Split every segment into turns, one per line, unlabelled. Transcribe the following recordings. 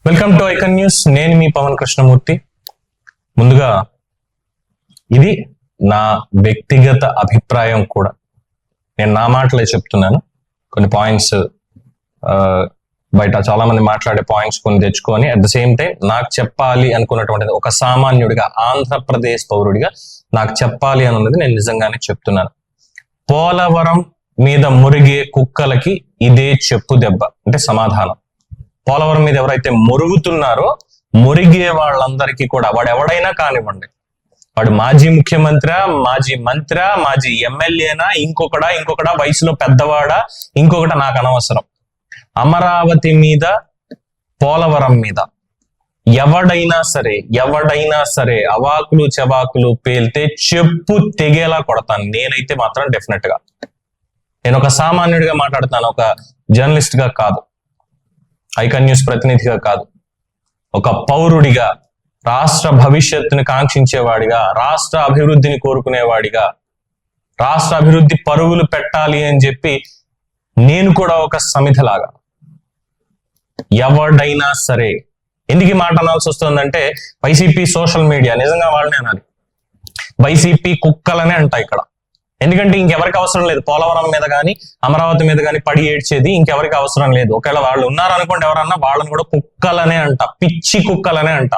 Welcome to icon news. నేను మీ పవన్ కృష్ణమూర్తి. ముందుగా ఇది నా వ్యక్తిగత అభిప్రాయం కూడా. నేను నా మాటలే చెప్తున్నాను. కొన్ని పాయింట్స్ బయట చాలా మంది మాట్లాడే పాయింట్స్ కొన్ని తెచ్చుకొని అట్ ద సేమ్ టైం నాకు చెప్పాలి అనుకున్నటువంటిది ఒక సామాన్యుడిగా, ఆంధ్రప్రదేశ్ పౌరుడిగా నాకు చెప్పాలి అన్నది నేను నిజంగానే చెప్తున్నాను. పోలవరం మీద మురిగే కుక్కలకి ఇదే చెప్పు దెబ్బ, అంటే సమాధానం. పోలవరం మీద ఎవరైతే మురుగుతున్నారో, మురిగే వాళ్ళందరికీ కూడా, వాడు ఎవడైనా కానివ్వండి, వాడు మాజీ ముఖ్యమంత్రి, మాజీ మంత్రి, మాజీ ఎమ్మెల్యేనా, ఇంకొకడా వయసులో పెద్దవాడా, ఇంకొకటి నాకు అనవసరం. అమరావతి మీద, పోలవరం మీద ఎవడైనా సరే అవాకులు చవాకులు పేల్తే చెప్పు తెగేలా కొడతాను. నేనైతే మాత్రం డెఫినెట్ గా. నేను ఒక సామాన్యుడిగా మాట్లాడుతాను, ఒక జర్నలిస్ట్ గా కాదు, ఐకాన్ న్యూస్ ప్రతినిధిగా కాదు, ఒక పౌరుడిగా, రాష్ట్ర భవిష్యత్తుని కాంక్షించేవాడిగా, రాష్ట్ర అభివృద్ధిని కోరుకునేవాడిగా, రాష్ట్ర అభివృద్ధి పరుగులు పెట్టాలి అని చెప్పి నేను కూడా ఒక సమిధలాగా. ఎవడైనా సరే, ఎందుకు ఈ మాట అనాల్సి వస్తుందంటే, వైసీపీ సోషల్ మీడియా, నిజంగా వాళ్ళనే అనాలి, వైసీపీ కుక్కలనే అంట ఇక్కడ. ఎందుకంటే ఇంకెవరికి అవసరం లేదు, పోలవరం మీద కానీ అమరావతి మీద కానీ పడి ఏడ్చేది ఇంకెవరికి అవసరం లేదు. ఒకవేళ వాళ్ళు ఉన్నారనుకోండి ఎవరన్నా, వాళ్ళని కూడా కుక్కలనే అంట, పిచ్చి కుక్కలనే అంట.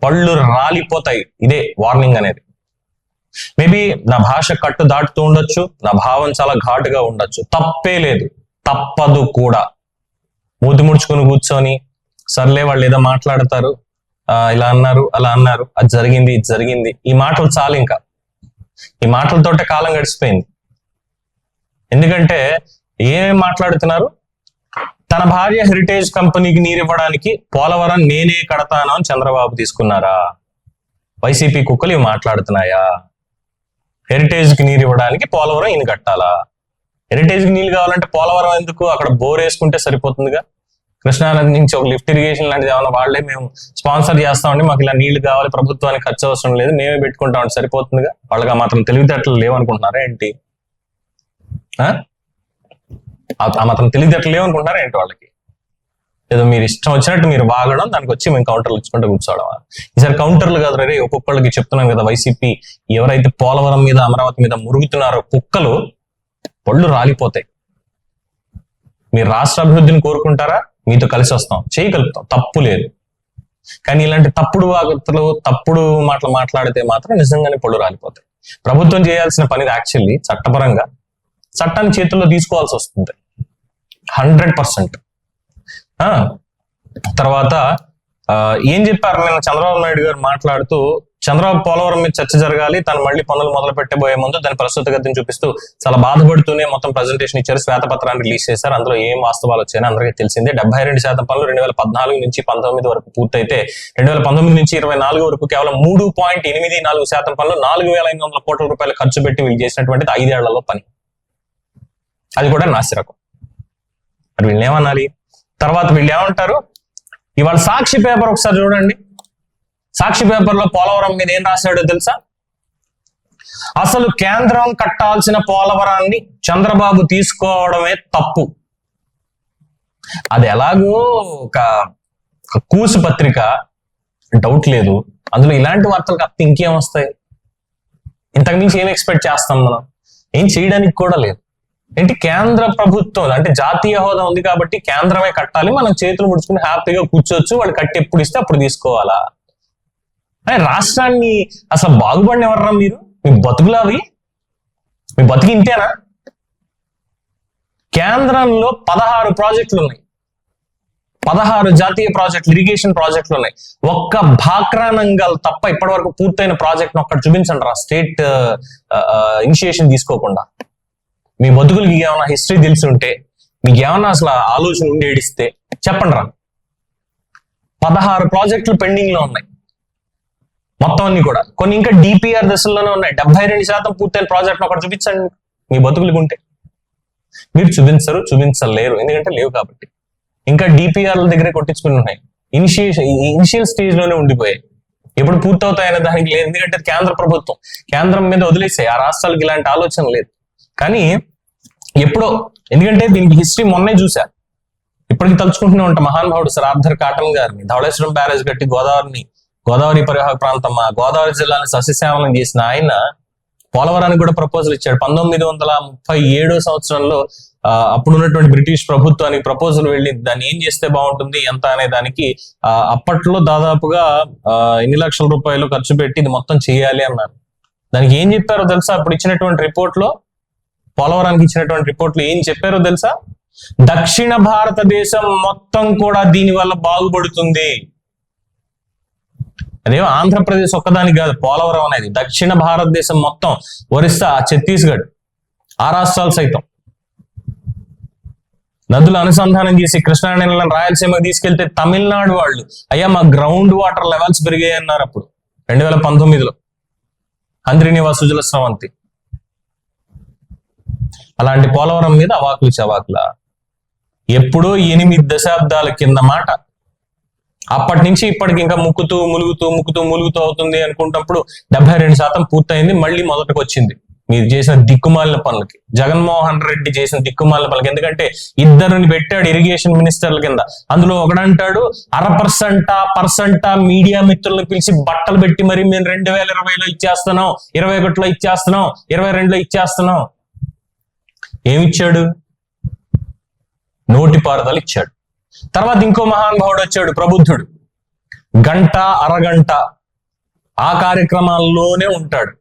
పళ్ళు రాలిపోతాయి. ఇదే వార్నింగ్ అనేది. మేబీ నా భాష కట్టు దాటుతూ ఉండొచ్చు, నా భావం చాలా ఘాటుగా ఉండొచ్చు, తప్పే లేదు, తప్పదు కూడా. మూతి ముడుచుకుని కూర్చొని సర్లే వాళ్ళు ఏదో మాట్లాడతారు, ఇలా అన్నారు అలా అన్నారు, అది జరిగింది ఇది జరిగింది, ఈ మాటలు చాలు. ఇంకా ఈ మాటలతోటే కాలం గడిచిపోయింది. ఎందుకంటే ఏమేం మాట్లాడుతున్నారు, తన భార్య హెరిటేజ్ కంపెనీకి నీరు ఇవ్వడానికి పోలవరం నేనే కడతాను అని చంద్రబాబు తీసుకున్నారా? వైసీపీ కుక్కలు ఇవి మాట్లాడుతున్నాయా? హెరిటేజ్ కి నీరు ఇవ్వడానికి పోలవరం ఈయన కట్టాలా? హెరిటేజ్ కి నీళ్ళు కావాలంటే పోలవరం ఎందుకు? అక్కడ బోర్ వేసుకుంటే సరిపోతుందిగా. కృష్ణానది నుంచి ఒక లిఫ్ట్ ఇరిగేషన్ లాంటిది ఏమన్నా వాళ్ళే మేము స్పాన్సర్ చేస్తామండి, మాకు ఇలా నీళ్లు కావాలి, ప్రభుత్వానికి ఖర్చు అవసరం లేదు, మేమే పెట్టుకుంటామంటే సరిపోతుందిగా. వాళ్ళకి ఆ మాత్రం తెలివితేటలు లేవనుకుంటున్నారా ఏంటి? ఆ మాత్రం తెలివితేటలు లేవనుకుంటున్నారా ఏంటి వాళ్ళకి? ఏదో మీరు ఇష్టం వచ్చినట్టు మీరు వాగడం, దానికి వచ్చి మేము కౌంటర్లు ఇచ్చుకుంటూ కూర్చోవడం. ఈసారి కౌంటర్లు కాదు రే, ఒక్కొక్కళ్ళకి చెప్తున్నాం కదా, వైసీపీ ఎవరైతే పోలవరం మీద అమరావతి మీద మురుగుతున్నారో కుక్కలు, పళ్ళు రాలిపోతాయి. మీరు రాష్ట్ర అభివృద్ధిని కోరుకుంటారా? మీతో కలిసి వస్తాం, చేయగలుగుతాం, తప్పు లేదు. కానీ ఇలాంటి తప్పుడు వార్తలు, తప్పుడు మాటలు మాట్లాడితే మాత్రం నిజంగానే పళ్ళు రాలిపోతాయి. ప్రభుత్వం చేయాల్సిన పని యాక్చువల్లీ చట్టపరంగా చట్టాన్ని చేతుల్లో తీసుకోవాల్సి వస్తుంది 100%. తర్వాత ఏం చెప్పారు నిన్న చంద్రబాబు నాయుడు గారు మాట్లాడుతూ, చంద్రబాబు పోలవరం మీద చర్చ జరగాలి, తను మళ్ళీ పనులు మొదలు పెట్టబోయే ముందు దాని ప్రస్తుత గతిని చూపిస్తూ చాలా బాధపడుతూనే మొత్తం ప్రజెంటేషన్ ఇచ్చారు, శ్వేతపత్రాన్ని రిలీజ్ చేశారు. అందులో ఏం వాస్తవాలు వచ్చాయని అందరికీ తెలిసిందే. 72% పనులు 2014 నుంచి 19 వరకు పూర్తయితే 2019 నుంచి 24 వరకు కేవలం 3.84% పనులు 4,500 కోట్ల రూపాయలు ఖర్చు పెట్టి వీళ్ళు చేసినటువంటిది 5 ఏళ్లలో పని. అది కూడా నాసిరకం. మరి వీళ్ళు ఏమనాలి? తర్వాత వీళ్ళు ఏమంటారు? ఇవాళ సాక్షి పేపర్ ఒకసారి చూడండి. సాక్షి పేపర్లో పోలవరం మీద ఏం రాశాడో తెలుసా? అసలు కేంద్రం కట్టాల్సిన పోలవరాన్ని చంద్రబాబు తీసుకోవడమే తప్పు. అది ఎలాగో ఒక కూసు పత్రిక, డౌట్ లేదు. అందులో ఇలాంటి వార్తలు కాస్త ఇంకేం వస్తాయి? ఇంతకుమించి ఏం ఎక్స్పెక్ట్ చేస్తాం మనం? ఏం చేయడానికి కూడా లేదు. ఏంటి, కేంద్ర ప్రభుత్వం అంటే జాతీయ హోదా ఉంది కాబట్టి కేంద్రమే కట్టాలి, మనం చేతులు ముడుచుకుని హ్యాపీగా కూర్చోవచ్చు, వాళ్ళు కట్టి ఎప్పుడు ఇస్తే అప్పుడు తీసుకోవాలా? రాష్ట్రాన్ని అసలు బాగుపడిన ఎవర్రా మీరు? మీ బతుకులావి, మీ బతుకు ఇంతేనా? కేంద్రంలో 16 ప్రాజెక్టులు ఉన్నాయి, 16 జాతీయ ప్రాజెక్టులు, ఇరిగేషన్ ప్రాజెక్టులు ఉన్నాయి. ఒక్క భాక్రానంగల్ తప్ప ఇప్పటి వరకు పూర్తయిన ప్రాజెక్ట్ ఒక్కటి చూపించండి రా, స్టేట్ ఇనిషియేషన్ తీసుకోకుండా. మీ బతుకులకి ఏమైనా హిస్టరీ తెలిసి ఉంటే, మీకు ఏమన్నా అసలు ఆలోచన ఉండి ఏడిస్తే చెప్పండి రా. 16 ప్రాజెక్టులు పెండింగ్ లో ఉన్నాయి మొత్తం అన్ని కూడా. కొన్ని ఇంకా డిపిఆర్ దశల్లోనే ఉన్నాయి. 72% పూర్తయిన ప్రాజెక్ట్ ఒకటి చూపించండి మీ బతుకులకి ఉంటే. మీరు చూపించలేరు, ఎందుకంటే లేవు కాబట్టి. ఇంకా డిపిఆర్ల దగ్గరే కొట్టించుకుని ఉన్నాయి, ఇనిషియల్ స్టేజ్ లోనే ఉండిపోయాయి. ఎప్పుడు పూర్తవుతాయనే దానికి లేదు, ఎందుకంటే కేంద్ర ప్రభుత్వం, కేంద్రం మీద వదిలేసాయి. ఆ రాష్ట్రాలకు ఇలాంటి ఆలోచన లేదు. కానీ ఎప్పుడో, ఎందుకంటే దీనికి హిస్టరీ మొన్నే చూసా, ఇప్పటికి తలుచుకుంటూనే ఉంటాం మహానుభావుడు సర్ ఆర్థర్ కాటన్ గారిని. ధవళేశ్వరం బ్యారేజ్ కట్టి గోదావరి పరివాహక ప్రాంతం గోదావరి జిల్లాని సస్యశ్యామలం చేసిన ఆయన పోలవరానికి కూడా ప్రపోజల్ ఇచ్చాడు. 1937 సంవత్సరంలో అప్పుడున్నటువంటి బ్రిటిష్ ప్రభుత్వానికి ప్రపోజల్ వెళ్ళి దాన్ని ఏం చేస్తే బాగుంటుంది ఎంత అనే దానికి అప్పట్లో దాదాపుగా ఎన్ని లక్షల రూపాయలు ఖర్చు పెట్టి ఇది మొత్తం చేయాలి అన్నారు. దానికి ఏం చెప్పారో తెలుసా? అప్పుడు ఇచ్చినటువంటి రిపోర్ట్ లో, పోలవరానికి ఇచ్చినటువంటి రిపోర్ట్ లో ఏం చెప్పారో తెలుసా? దక్షిణ భారతదేశం మొత్తం కూడా దీని వల్ల బాగుపడుతుంది. అదేమో ఆంధ్రప్రదేశ్ ఒక్కదానికి కాదు, పోలవరం అనేది దక్షిణ భారతదేశం మొత్తం, ఒరిస్సా, ఛత్తీస్గఢ్, ఆ రాష్ట్రాలు సైతం నదులు అనుసంధానం చేసి కృష్ణా నదిలను రాయలసీమకి తీసుకెళ్తే తమిళనాడు వాళ్ళు అయ్యా మా గ్రౌండ్ వాటర్ లెవెల్స్ పెరిగాయి అన్నారు అప్పుడు 2019లో అంద్రినివా సుజల స్రవంతి. అలాంటి పోలవరం మీద అవాకులు చవాకుల ఎప్పుడో 8 దశాబ్దాల కింద మాట. అప్పటి నుంచి ఇప్పటికి ఇంకా ముక్కుతూ ములుగుతూ అవుతుంది అనుకుంటున్నప్పుడు 72% పూర్తయింది. మళ్ళీ మొదటికి వచ్చింది మీరు చేసిన దిక్కుమాలిన పనులకి. జగన్మోహన్ రెడ్డి చేసిన దిక్కుమాలిన పనులకి. ఎందుకంటే ఇద్దరిని పెట్టాడు ఇరిగేషన్ మినిస్టర్ల కింద. అందులో ఒకడంటాడు 1% మీడియా మిత్రులను పిలిచి బట్టలు పెట్టి మరి మేము 2020లో ఇచ్చేస్తున్నాం, 21లో ఇచ్చేస్తున్నాం, 22లో ఇచ్చేస్తున్నాం. ఏమిచ్చాడు? నోటి పారుదల ఇచ్చాడు. తర్వాత ఇంకో మహానుభావుడు వచ్చాడు, ప్రబుద్ధుడు. గంట అరగంట ఆ కార్యక్రమాల్లోనే ఉంటాడు.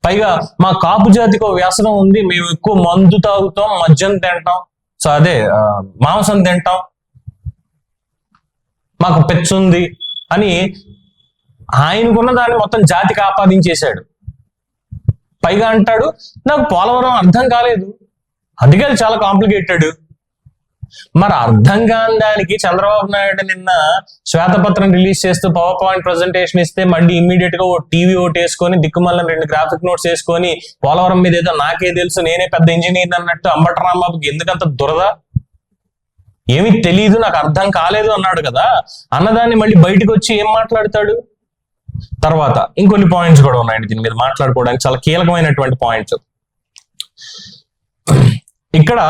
పైగా మా కాపు జాతికి ఒక వ్యసనం ఉంది, మేము ఎక్కువ మందు తాగుతాం, మద్యం తింటాం, సో అదే మాంసం తింటాం, మాకు పెచ్చుంది అని ఆయనకున్న దాన్ని మొత్తం జాతికి ఆపాదించేశాడు. పైగా అంటాడు నాకు పోలవరం అర్థం కాలేదు, అందుకే అది చాలా కాంప్లికేటెడ్. మరి అర్థం కాని దానికి చంద్రబాబు నాయుడు నిన్న శ్వేతపత్రం రిలీజ్ చేస్తూ పవర్ పాయింట్ ప్రజెంటేషన్ ఇస్తే మళ్ళీ ఇమ్మీడియట్ గా ఓ టీవీ ఒకటి వేసుకొని దిక్కుమల్ల 2 గ్రాఫిక్ నోట్స్ వేసుకొని పోలవరం మీద ఏదో నాకే తెలుసు నేనే పెద్ద ఇంజనీర్ అన్నట్టు అంబటి రాంబాబుకి ఎందుకంత దురద? ఏమీ తెలియదు, నాకు అర్థం కాలేదు అన్నాడు కదా. అన్నదాన్ని మళ్ళీ బయటకు వచ్చి ఏం మాట్లాడతాడు? తర్వాత ఇంకొన్ని పాయింట్స్ కూడా ఉన్నాయండి దీని మీద మాట్లాడుకోవడానికి, చాలా కీలకమైనటువంటి పాయింట్స్. ఇక్కడ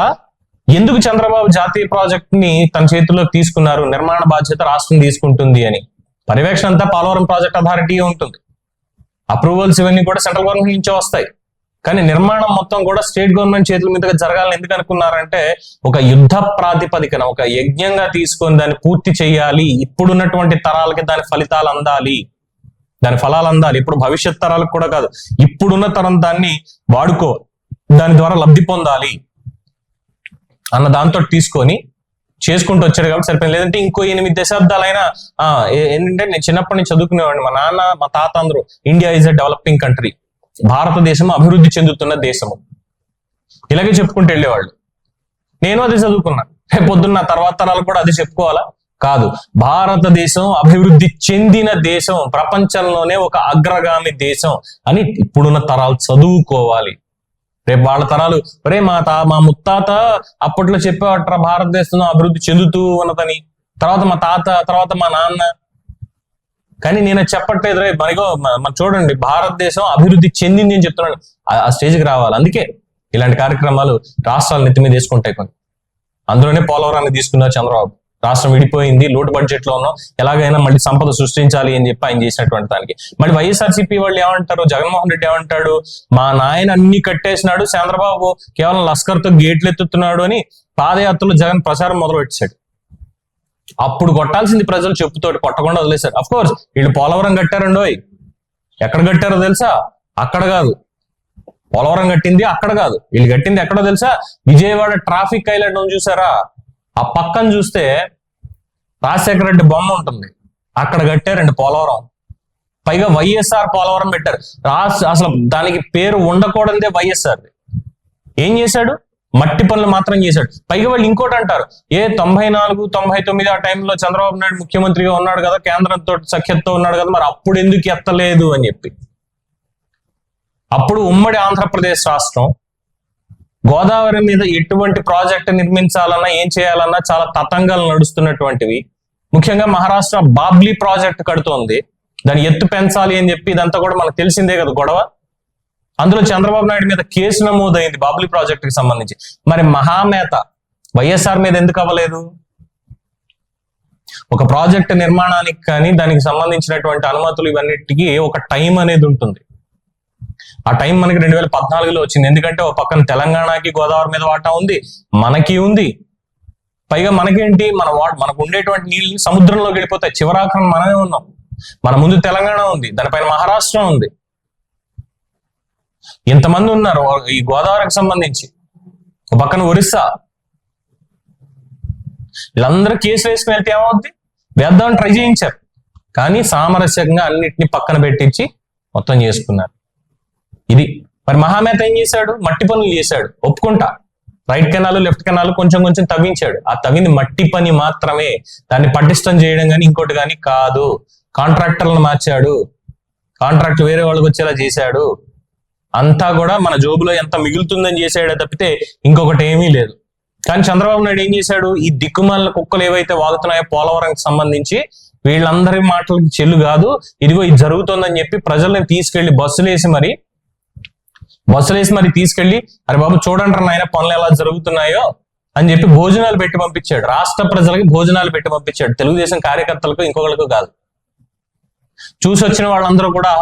ఎందుకు చంద్రబాబు జాతీయ ప్రాజెక్ట్ ని తన చేతుల్లోకి తీసుకున్నారు? నిర్మాణ బాధ్యత రాష్ట్రం తీసుకుంటుంది అని. పర్యవేక్షణ అంతా పోలవరం ప్రాజెక్ట్ అథారిటీ ఉంటుంది. అప్రూవల్స్ ఇవన్నీ కూడా సెంట్రల్ గవర్నమెంట్ నుంచే వస్తాయి. కానీ నిర్మాణం మొత్తం కూడా స్టేట్ గవర్నమెంట్ చేతుల మీదుగా జరగాలని ఎందుకు అనుకున్నారంటే ఒక యుద్ధ ప్రాతిపదికన, ఒక యజ్ఞంగా తీసుకొని దాన్ని పూర్తి చేయాలి. ఇప్పుడున్నటువంటి తరాలకి దాని ఫలితాలు అందాలి, దాని ఫలాలు అందాలి. ఇప్పుడు భవిష్యత్ తరాలకు కూడా కాదు, ఇప్పుడున్న తరం దాన్ని వాడుకో, దాని ద్వారా లబ్ధి పొందాలి అన్న దాంతో తీసుకొని చేసుకుంటూ వచ్చాడు కాబట్టి సరిపోయింది. లేదంటే ఇంకో 8 దశాబ్దాలైనా ఏంటంటే నేను చిన్నప్పటి నుంచి చదువుకునేవాడిని, మా నాన్న మా తాత అందరూ India is a developing country, భారతదేశం అభివృద్ధి చెందుతున్న దేశము, ఇలాగే చెప్పుకుంటూ వెళ్ళేవాళ్ళు. నేను అది చదువుకున్నా. పొద్దున్న తర్వాత తరాలు కూడా అది చెప్పుకోవాలా? కాదు, భారతదేశం అభివృద్ధి చెందిన దేశం, ప్రపంచంలోనే ఒక అగ్రగామి దేశం అని ఇప్పుడున్న తరాలు చదువుకోవాలి. రేపు వాళ్ళ తరాలు ఒరే మా ముత్తాత అప్పట్లో చెప్పేవాట భారతదేశంలో అభివృద్ధి చెందుతూ ఉన్నదని, తర్వాత మా తాత, తర్వాత మా నాన్న. కానీ నేను చెప్పట్లేదు రే మనకో మనం చూడండి భారతదేశం అభివృద్ధి చెందింది అని చెప్తున్నాను. ఆ స్టేజ్కి రావాలి. అందుకే ఇలాంటి కార్యక్రమాలు రాష్ట్రాలు నెత్తి మీద తీసుకుంటాయి. కొన్ని అందులోనే పోలవరాన్ని తీసుకున్నారు చంద్రబాబు. రాష్ట్రం విడిపోయింది, లోటు బడ్జెట్ లో ఉన్నాం, ఎలాగైనా మళ్ళీ సంపద సృష్టించాలి అని చెప్పి ఆయన చేసినటువంటి దానికి. మళ్ళీ వైఎస్ఆర్సీపీ వాళ్ళు ఏమంటారు, జగన్మోహన్ రెడ్డి ఏమంటాడు, మా నాయన అన్ని కట్టేసినాడు, చంద్రబాబు కేవలం లస్కర్తో గేట్లు ఎత్తుతున్నాడు అని పాదయాత్రలో జగన్ ప్రచారం మొదలు పెట్టాడు. అప్పుడు కొట్టాల్సింది ప్రజలు చెప్పుతోటి, కొట్టకుండా వదిలేశారు. అఫ్ కోర్స్ వీళ్ళు పోలవరం కట్టారండోయ్, ఎక్కడ కట్టారో తెలుసా? అక్కడ కాదు. పోలవరం కట్టింది అక్కడ కాదు, వీళ్ళు కట్టింది ఎక్కడో తెలుసా? విజయవాడ ట్రాఫిక్ ఐలాండ్ ఉంది చూసారా, ఆ పక్కన చూస్తే రాజశేఖర రెడ్డి బొమ్మ ఉంటుంది, అక్కడ కట్టారండి పోలవరం. పైగా వైఎస్ఆర్ పోలవరం పెట్టారు. అసలు దానికి పేరు ఉండకూడదే వైఎస్ఆర్. ఏం చేశాడు? మట్టి పనులు మాత్రం చేశాడు. పైగా వాళ్ళు ఇంకోటి అంటారు, 94, 99 ఆ టైంలో చంద్రబాబు నాయుడు ముఖ్యమంత్రిగా ఉన్నాడు కదా, కేంద్రంతో సఖ్యతతో ఉన్నాడు కదా, మరి అప్పుడు ఎందుకు ఎత్తలేదు అని చెప్పి. అప్పుడు ఉమ్మడి ఆంధ్రప్రదేశ్ రాష్ట్రం గోదావరి మీద ఎటువంటి ప్రాజెక్టు నిర్మించాలన్నా ఏం చేయాలన్నా చాలా తతంగాలు నడుస్తున్నటువంటివి. ముఖ్యంగా మహారాష్ట్ర బాబ్లీ ప్రాజెక్టు కడుతోంది, దాని ఎత్తు పెంచాలి అని చెప్పి. ఇదంతా కూడా మనకు తెలిసిందే కదా గొడవ. అందులో చంద్రబాబు నాయుడు మీద కేసు నమోదైంది బాబ్లీ ప్రాజెక్టుకి సంబంధించి. మరి మహామేత వైఎస్ఆర్ మీద ఎందుకు అవ్వలేదు? ఒక ప్రాజెక్ట్ నిర్మాణానికి కానీ దానికి సంబంధించినటువంటి అనుమతులు ఇవన్నిటికీ ఒక టైం అనేది ఉంటుంది. ఆ టైం మనకి 2014లో వచ్చింది. ఎందుకంటే ఒక పక్కన తెలంగాణకి గోదావరి మీద వాటా ఉంది, మనకి ఉంది. పైగా మనకేంటి, మనకు ఉండేటువంటి నీళ్ళు సముద్రంలోకి వెళ్ళిపోతాయి. చివరాఖరణ మనమే ఉన్నాం. మన ముందు తెలంగాణ ఉంది, దానిపైన మహారాష్ట్ర ఉంది. ఇంతమంది ఉన్నారు ఈ గోదావరికి సంబంధించి. ఒక పక్కన ఒరిస్సా. వీళ్ళందరూ కేసులు వేసుకుని వెళ్తే ఏమవుద్ది? వేద్దామని ట్రై చేయించారు, కానీ సామరస్యంగా అన్నిటిని పక్కన పెట్టించి మొత్తం చేసుకున్నారు. ఇది మరి మహామేత ఏం చేశాడు? మట్టి పనులు చేశాడు, ఒప్పుకుంటా. రైట్ కెనాల్ లెఫ్ట్ కెనాల్ కొంచెం కొంచెం తవ్వించాడు. ఆ తవ్వింది మట్టి పని మాత్రమే, దాన్ని పటిష్టం చేయడం కానీ ఇంకోటి కానీ కాదు. కాంట్రాక్టర్లను మార్చాడు, కాంట్రాక్ట్ వేరే వాళ్ళకి వచ్చేలా చేశాడు. అంతా కూడా మన జోబులో ఎంత మిగులుతుందని చేశాడే తప్పితే ఇంకొకటి ఏమీ లేదు. కానీ చంద్రబాబు నాయుడు ఏం చేశాడు? ఈ దిక్కుమాలిన కుక్కలు ఏవైతే వాగుతున్నాయో పోలవరంకి సంబంధించి వీళ్ళందరి మాటలకి చెల్లు కాదు, ఇదిగో ఇది జరుగుతుందని చెప్పి ప్రజల్ని తీసుకెళ్లి బస్సులేసి మరి తీసుకెళ్లి, అరే బాబు చూడండి నాయన పనులు ఎలా జరుగుతున్నాయో అని చెప్పి భోజనాలు పెట్టి పంపించాడు. రాష్ట్ర ప్రజలకి భోజనాలు పెట్టి పంపించాడు, తెలుగుదేశం కార్యకర్తలకు ఇంకొకరికి కాదు. చూసి వచ్చిన వాళ్ళందరూ కూడా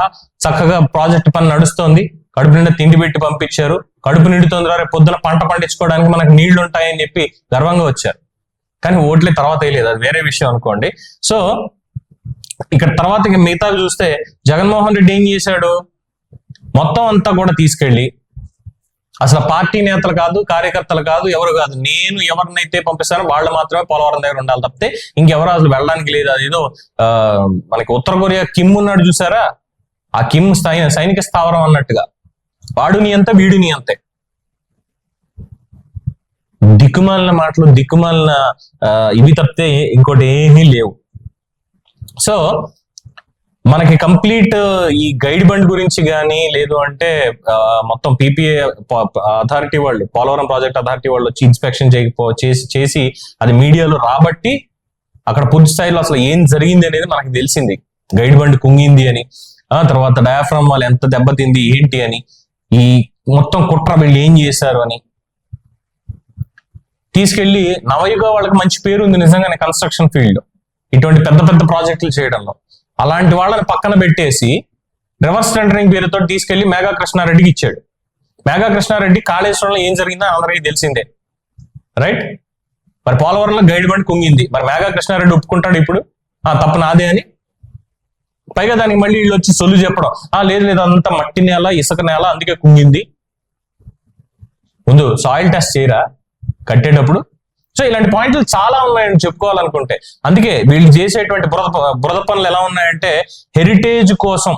చక్కగా ప్రాజెక్ట్ పని నడుస్తోంది, కడుపు నిండా తిండి పెట్టి పంపించారు, కడుపు నిండుతుంది, రేపు పొద్దున పంట పండించుకోవడానికి మనకు నీళ్లు ఉంటాయని చెప్పి గర్వంగా వచ్చారు. కానీ ఓట్లే తర్వాత వేయలేదు, అది వేరే విషయం అనుకోండి. సో ఇక్కడ తర్వాత మిగతా చూస్తే జగన్మోహన్ రెడ్డి ఏం చేశాడు? మొత్తం అంతా కూడా తీసుకెళ్లి అసలు పార్టీ నేతలు కాదు, కార్యకర్తలు కాదు, ఎవరు కాదు, నేను ఎవరినైతే పంపిస్తానో వాళ్ళు మాత్రమే పోలవరం దగ్గర ఉండాలి తప్పితే ఇంకెవరు అసలు వెళ్ళడానికి లేదు. అదేదో మనకి ఉత్తర కొరియా కిమ్ ఉన్నాడు చూసారా, ఆ కిమ్ సైనిక స్థావరం అన్నట్టుగా వాడు నీ అంత వీడు నీ అంతే. దిక్కుమాలిన మాటలు, దిక్కుమాలిన ఇవి తప్పితే ఇంకోటి ఏమీ లేవు. సో మనకి కంప్లీట్ ఈ గైడ్ బండ్ గురించి కానీ లేదు అంటే మొత్తం పీపీఏ అథారిటీ వాళ్ళు, పోలవరం ప్రాజెక్ట్ అథారిటీ వాళ్ళు వచ్చి ఇన్స్పెక్షన్ చేసి అది మీడియాలో రాబట్టి అక్కడ పూర్తి స్థాయిలో అసలు ఏం జరిగింది అనేది మనకి తెలిసింది. గైడ్ బండ్ కుంగింది అని, తర్వాత డయాఫ్రామ్ వాళ్ళు ఎంత దెబ్బతింది ఏంటి అని, ఈ మొత్తం కుట్ర వీళ్ళు ఏం చేశారు అని తీసుకెళ్లి నవయుగ వాళ్ళకి మంచి పేరు ఉంది నిజంగానే కన్స్ట్రక్షన్ ఫీల్డ్ ఇటువంటి పెద్ద పెద్ద ప్రాజెక్టులు చేయడంలో. అలాంటి వాళ్ళని పక్కన పెట్టేసి రివర్స్ టెండరింగ్ పేరుతో తీసుకెళ్లి మేఘా కృష్ణారెడ్డికి ఇచ్చాడు. మేఘా కృష్ణారెడ్డి కాళేశ్వరంలో ఏం జరిగిందో అందరికీ తెలిసిందే, రైట్? మరి పోలవరంలో గైడ్ బండ్ కుంగింది, మరి మేఘా కృష్ణారెడ్డి ఒప్పుకుంటాడు ఇప్పుడు తప్పు నాదే అని? పైగా దానికి మళ్ళీ వీళ్ళు వచ్చి సొల్లు చెప్పడం, లేదు అంతా మట్టి నేల, ఇసుక నేల, అందుకే కుంగింది. ముందు సాయిల్ టెస్ట్ చేయరా కట్టేటప్పుడు? సో ఇలాంటి పాయింట్లు చాలా ఉన్నాయని చెప్పుకోవాలనుకుంటే. అందుకే వీళ్ళు చేసేటువంటి బురద పనులు ఎలా ఉన్నాయంటే హెరిటేజ్ కోసం,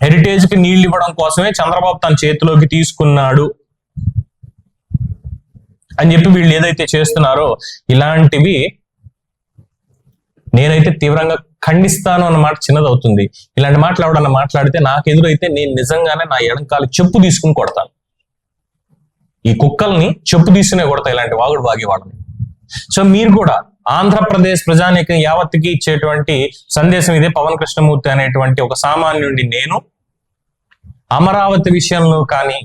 హెరిటేజ్ కి నీళ్లు ఇవ్వడం కోసమే చంద్రబాబు తన చేతిలోకి తీసుకున్నాడు అని చెప్పి వీళ్ళు ఏదైతే చేస్తున్నారో ఇలాంటివి నేనైతే తీవ్రంగా ఖండిస్తాను అన్న మాట చిన్నది అవుతుంది. ఇలాంటి మాటలు ఎవడన్నా మాట్లాడితే నాకు ఎదురైతే నేను నిజంగానే నా ఎడంకాలు చెప్పు తీసుకుని కొడతాను. ఈ కుక్కల్ని చెప్పు తీసుకునే కొడతా ఇలాంటి వాగుడు వాగేవాళ్ళని. సో మీరు కూడా ఆంధ్రప్రదేశ్ ప్రజానీకం యావత్తుకి ఇచ్చేటువంటి సందేశం ఇదే. పవన్ కృష్ణమూర్తి అనేటువంటి ఒక సామాన్యుడిని నేను అమరావతి విషయంలో కానీ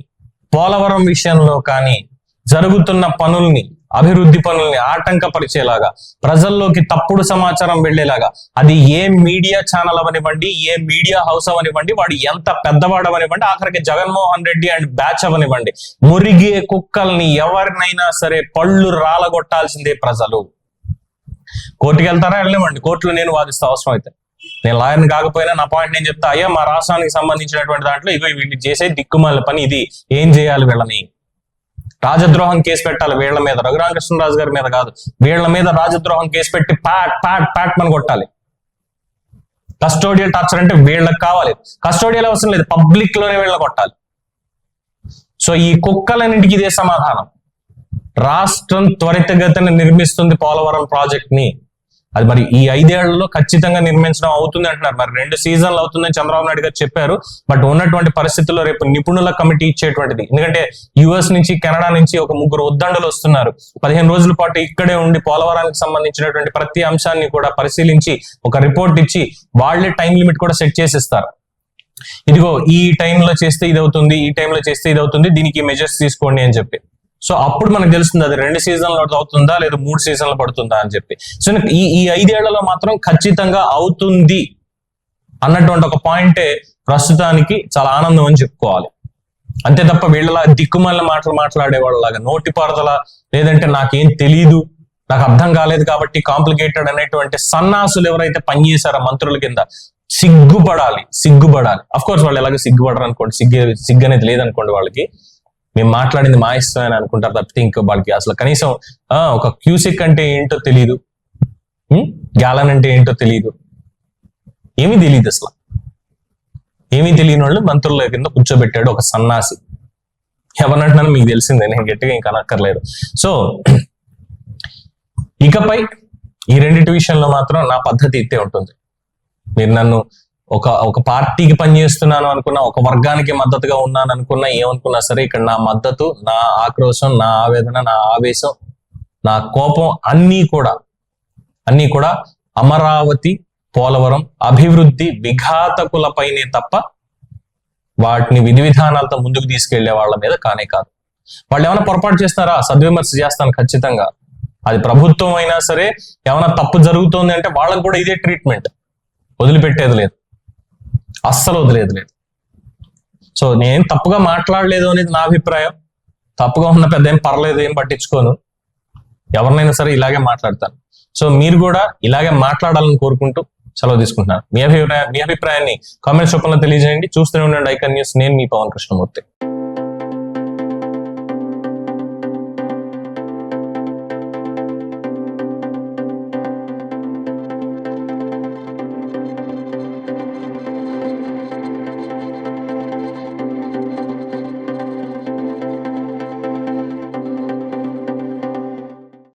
పోలవరం విషయంలో కానీ జరుగుతున్న పనుల్ని, అభివృద్ధి పనుల్ని ఆటంకపరిచేలాగా, ప్రజల్లోకి తప్పుడు సమాచారం వెళ్లేలాగా, అది ఏ మీడియా ఛానల్ అవనివ్వండి, ఏ మీడియా హౌస్ అవనివ్వండి, వాడు ఎంత పెద్దవాడవనివ్వండి, ఆఖరికి జగన్మోహన్ రెడ్డి అండ్ బ్యాచ్ అవనివ్వండి, మురిగే కుక్కల్ని ఎవరినైనా సరే పళ్ళు రాలగొట్టాల్సిందే ప్రజలు. కోర్టుకి వెళ్తారా? వెళ్ళలేమండి, కోర్టులో నేను వాదిస్తా అవసరం అయితే. నేను లాయర్ని కాకపోయినా నా పాయింట్ నేను చెప్తా, అయ్యా మా రాష్ట్రానికి సంబంధించినటువంటి దాంట్లో ఇగో వీళ్ళు చేసే దిక్కుమాల పని ఇది, ఏం చేయాలి వీళ్ళని? రాజద్రోహం కేసు పెట్టాలి వీళ్ల మీద, రఘురామకృష్ణరాజు గారి మీద కాదు, వీళ్ల మీద రాజద్రోహం కేసు పెట్టి ప్యాట్ మన కొట్టాలి. కస్టోడియల్ టార్చర్ అంటే వీళ్ళకి కావాలి, కస్టోడియల్ అవసరం లేదు, పబ్లిక్ లోనే వీళ్ళని కొట్టాలి. సో ఈ కుక్కలన్నింటికి ఇదే సమాధానం. రాష్ట్రం త్వరితగతిన నిర్మిస్తుంది పోలవరం ప్రాజెక్ట్ ని. అది మరి ఈ 5 ఏళ్లలో ఖచ్చితంగా నిర్మించడం అవుతుంది అంటున్నారు. మరి 2 సీజన్లు అవుతుందని చంద్రబాబు నాయుడు గారు చెప్పారు. బట్ ఉన్నటువంటి పరిస్థితుల్లో రేపు నిపుణుల కమిటీ ఇచ్చేటువంటిది, ఎందుకంటే యుఎస్ నుంచి, కెనడా నుంచి ఒక 3 ఉద్దండులు వస్తున్నారు. 15 రోజుల పాటు ఇక్కడే ఉండి పోలవరానికి సంబంధించినటువంటి ప్రతి అంశాన్ని కూడా పరిశీలించి ఒక రిపోర్ట్ ఇచ్చి వాళ్లే టైం లిమిట్ కూడా సెట్ చేసిస్తారు. ఇదిగో ఈ టైంలో చేస్తే ఇది అవుతుంది, ఈ టైంలో చేస్తే ఇది అవుతుంది, దీనికి మెజర్స్ తీసుకోండి అని చెప్పి. సో అప్పుడు మనకు తెలుస్తుంది అది 2 సీజన్లు అవుతుందా లేదా 3 సీజన్లు పడుతుందా అని చెప్పి. సో ఈ 5 ఏళ్లలో మాత్రం ఖచ్చితంగా అవుతుంది అన్నటువంటి ఒక పాయింటే ప్రస్తుతానికి చాలా ఆనందం అని చెప్పుకోవాలి. అంతే తప్ప వీళ్ళలా దిక్కుమాలిన మాటలు మాట్లాడే వాళ్ళలాగా నోటి పారుదల లేదంటే నాకేం తెలీదు, నాకు అర్థం కాలేదు కాబట్టి కాంప్లికేటెడ్ అనేటువంటి సన్నాసులు ఎవరైతే పనిచేశారో మంత్రుల కింద సిగ్గుపడాలి. అఫ్ కోర్స్ వాళ్ళు ఎలాగో సిగ్గుపడరు అనుకోండి, సిగ్గు అనేది లేదనుకోండి వాళ్ళకి, మేము మాట్లాడింది మా ఇష్టం అని అనుకుంటారు తప్పితే ఇంకో వాళ్ళకి అసలు కనీసం ఒక క్యూసిక్ అంటే ఏంటో తెలియదు, గ్యాలన్ అంటే ఏంటో తెలియదు, ఏమీ తెలియదు. అసలు ఏమీ తెలియని వాళ్ళు మంత్రుల కింద కూర్చోబెట్టాడు ఒక సన్నాసి. ఎవరినంటున్నాను మీకు తెలిసిందే, నేను గట్టిగా ఇంకా అనక్కర్లేదు. సో ఇకపై ఈ రెండింటి విషయంలో మాత్రం నా పద్ధతి ఇట్టే ఉంటుంది. మీరు నన్ను ఒక పార్టీకి పనిచేస్తున్నాను అనుకున్నా, ఒక వర్గానికి మద్దతుగా ఉన్నాను అనుకున్నా, ఏమనుకున్నా సరే ఇక్కడ నా మద్దతు, నా ఆక్రోశం, నా ఆవేదన, నా ఆవేశం, నా కోపం అన్నీ కూడా అమరావతి, పోలవరం అభివృద్ధి విఘాతకులపైనే తప్ప వాటిని విధి విధానాలతో ముందుకు తీసుకెళ్లే వాళ్ళ మీద కానే కాదు. వాళ్ళు ఏమైనా పొరపాటు చేస్తారా, సద్విమర్శ చేస్తాను ఖచ్చితంగా. అది ప్రభుత్వం అయినా సరే ఏమైనా తప్పు జరుగుతుంది అంటే వాళ్ళకు కూడా ఇదే ట్రీట్మెంట్, వదిలిపెట్టేది లేదు, అస్సలు వదిలేదు లేదు. సో నేను తప్పుగా మాట్లాడలేదు అనేది నా అభిప్రాయం. తప్పుగా ఉన్న పెద్ద ఏం పర్లేదు, ఏం పట్టించుకోను, ఎవరినైనా సరే ఇలాగే మాట్లాడతాను. సో మీరు కూడా ఇలాగే మాట్లాడాలని కోరుకుంటూ సెలవు తీసుకుంటున్నాను. మీ అభిప్రాయాన్ని కామెంట్స్ రూపంలో తెలియజేయండి. చూస్తూనే ఉండండి ఐకాన్ న్యూస్. నేను మీ పవన్ కృష్ణమూర్తి.